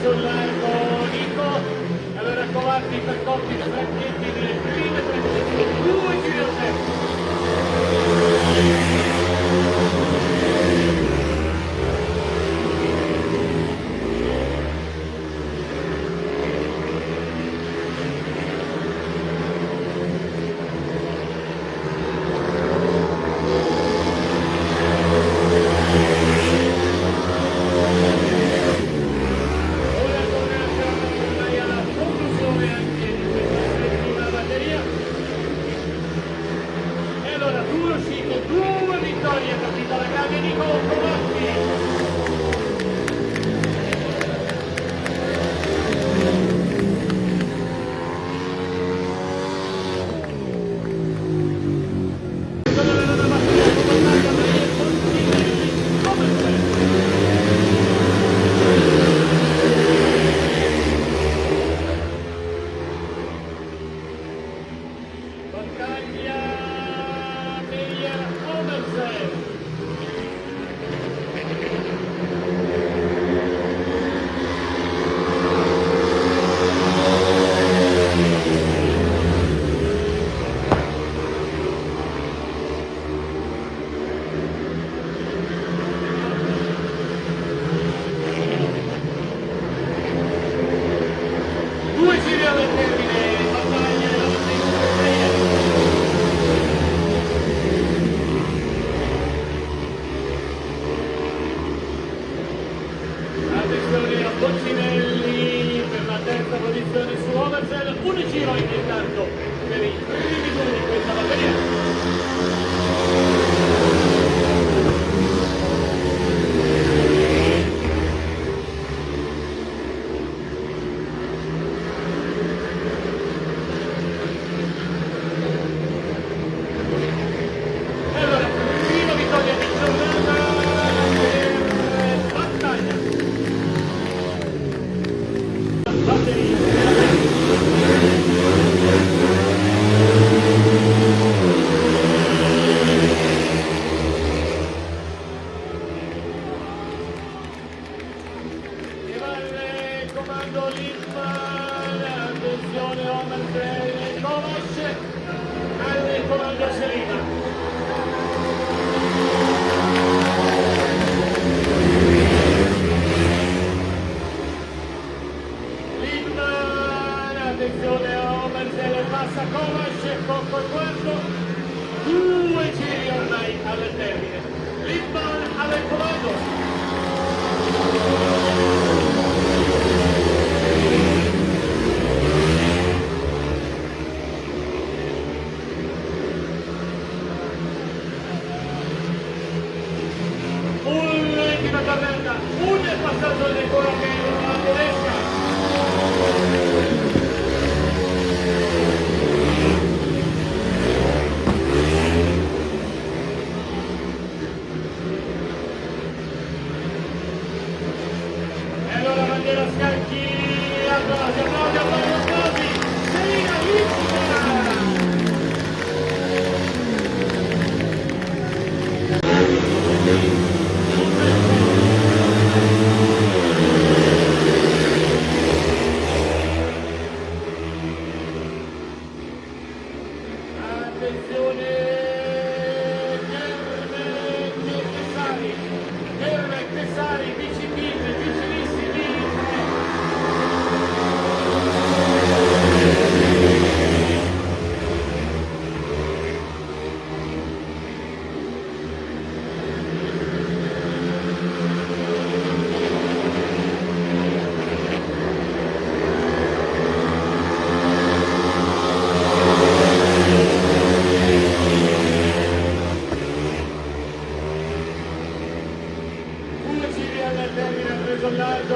sul largo Nico, allora Covardi per Conti e Franchetti nelle prime 3 posizioni, 2 giri al tempo. Boccinelli per la terza posizione su Overzel, un giro intanto per i primi due di questa batteria. Comando Lippmann, attenzione Overzel e Kovac, al comando Selina. Lippmann, attenzione Overzel e passa Kovac, Cocco il quarto, 2 giri ormai al termine. Lippmann al comando. Un passaggio ancora che non tedesca. E allora bandiera Scanchi, applausi, Selina Lippmann. Attenzione Germe Tessari, vicinissimi. Termine preso largo,